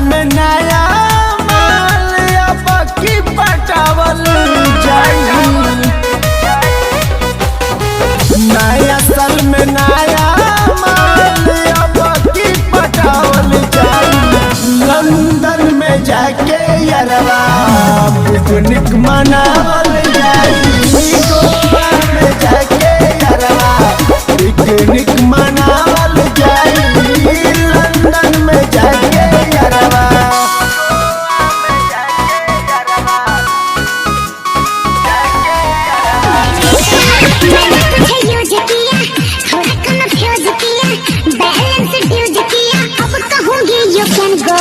में नया माल अब की पटावल जाई। नया साल में नया माल अब की पटावल जाई। लंदन में जाके यारवा पिकनिक मनावल जाई। गोवा में जाके यारवा पिकनिक मनावल जाई। लंदन में जाके यारवा बैलेंस ड्यूज किया अब कहूँगी यू कैन गो।